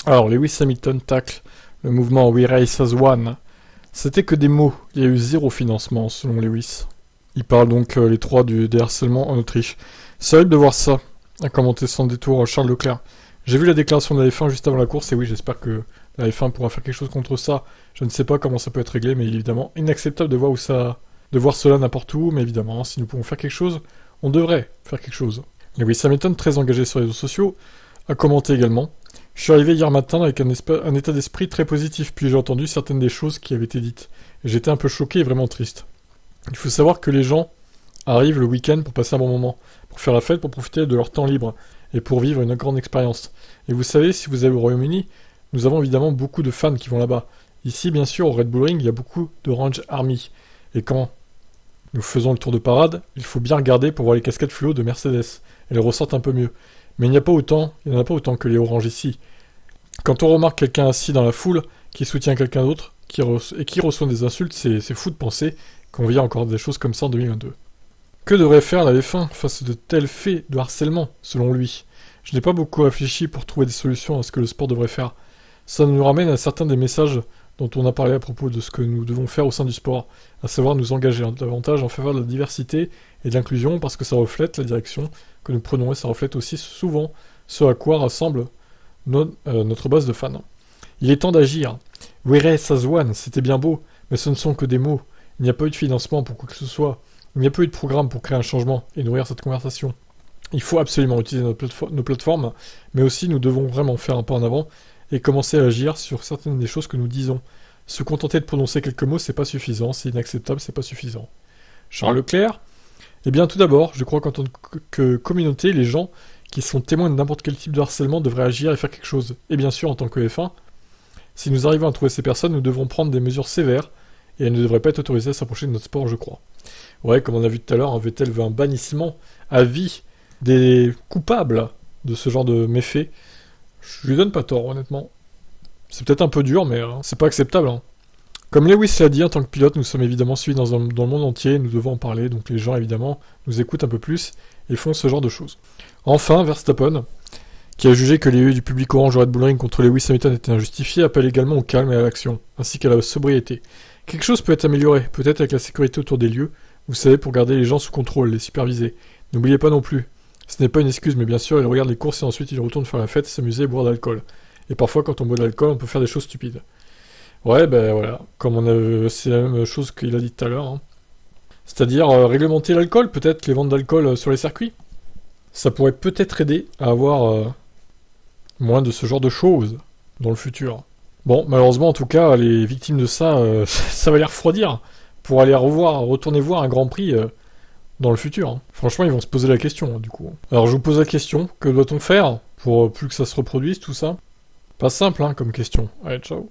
Alors, Lewis Hamilton tacle le mouvement We Race as One. C'était que des mots, il y a eu zéro financement selon Lewis. Il parle donc les trois des harcèlements en Autriche. C'est horrible de voir ça, a commenté sans détour Charles Leclerc. J'ai vu la déclaration de la F1 juste avant la course et oui, j'espère que la F1 pourra faire quelque chose contre ça. Je ne sais pas comment ça peut être réglé, mais évidemment inacceptable de voir cela n'importe où, mais évidemment, si nous pouvons faire quelque chose, on devrait faire quelque chose. Lewis Hamilton, très engagé sur les réseaux sociaux, a commenté également. Je suis arrivé hier matin avec un état d'esprit très positif, puis j'ai entendu certaines des choses qui avaient été dites. Et j'étais un peu choqué et vraiment triste. Il faut savoir que les gens arrivent le week-end pour passer un bon moment, pour faire la fête, pour profiter de leur temps libre, et pour vivre une grande expérience. Et vous savez, si vous allez au Royaume-Uni, nous avons évidemment beaucoup de fans qui vont là-bas. Ici, bien sûr, au Red Bull Ring, il y a beaucoup d'Orange Army. Et quand nous faisons le tour de parade, il faut bien regarder pour voir les casquettes fluo de Mercedes. Elles ressortent un peu mieux. Mais il n'y en a pas autant que les oranges ici. Quand on remarque quelqu'un assis dans la foule, qui soutient quelqu'un d'autre, et qui reçoit des insultes, c'est fou de penser qu'on vit encore des choses comme ça en 2022. Que devrait faire la F1 face à de tels faits de harcèlement, selon lui? Je n'ai pas beaucoup réfléchi pour trouver des solutions à ce que le sport devrait faire. Ça nous ramène à certains des messages dont on a parlé à propos de ce que nous devons faire au sein du sport, à savoir nous engager davantage en faveur de la diversité et de l'inclusion, parce que ça reflète la direction que nous prenons et ça reflète aussi souvent ce à quoi rassemble notre base de fans. Il est temps d'agir. We Race as One, c'était bien beau, mais ce ne sont que des mots. Il n'y a pas eu de financement pour quoi que ce soit. Il n'y a pas eu de programme pour créer un changement et nourrir cette conversation. Il faut absolument utiliser nos plateformes, mais aussi nous devons vraiment faire un pas en avant et commencer à agir sur certaines des choses que nous disons. Se contenter de prononcer quelques mots, c'est pas suffisant, c'est inacceptable, c'est pas suffisant. Charles Leclerc? Eh bien, tout d'abord, je crois qu'en tant que communauté, les gens qui sont témoins de n'importe quel type de harcèlement devraient agir et faire quelque chose. Et bien sûr, en tant que F1, si nous arrivons à trouver ces personnes, nous devrons prendre des mesures sévères et elles ne devraient pas être autorisées à s'approcher de notre sport, je crois. Ouais, comme on a vu tout à l'heure, Vettel veut un bannissement à vie des coupables de ce genre de méfaits. Je lui donne pas tort, honnêtement. C'est peut-être un peu dur, mais c'est pas acceptable. Comme Lewis l'a dit, en tant que pilote, nous sommes évidemment suivis dans le monde entier, nous devons en parler, donc les gens, évidemment, nous écoutent un peu plus et font ce genre de choses. Enfin, Verstappen, qui a jugé que les huées du public orange au Red Bull Ring contre Lewis Hamilton étaient injustifiées, appelle également au calme et à l'action, ainsi qu'à la sobriété. Quelque chose peut être amélioré, peut-être avec la sécurité autour des lieux, vous savez, pour garder les gens sous contrôle, les superviser. N'oubliez pas non plus, ce n'est pas une excuse, mais bien sûr, ils regardent les courses et ensuite ils retournent faire la fête, s'amuser et boire de l'alcool. Et parfois, quand on boit de l'alcool, on peut faire des choses stupides. Ouais, ben voilà, c'est la même chose qu'il a dit tout à l'heure. C'est-à-dire réglementer l'alcool, peut-être les ventes d'alcool sur les circuits. Ça pourrait peut-être aider à avoir moins de ce genre de choses dans le futur. Bon, malheureusement, en tout cas, les victimes de ça, ça va les refroidir pour aller retourner voir un Grand Prix dans le futur. Franchement, ils vont se poser la question, du coup. Alors, je vous pose la question, que doit-on faire pour plus que ça se reproduise, tout ça? Pas simple, comme question. Allez, ciao.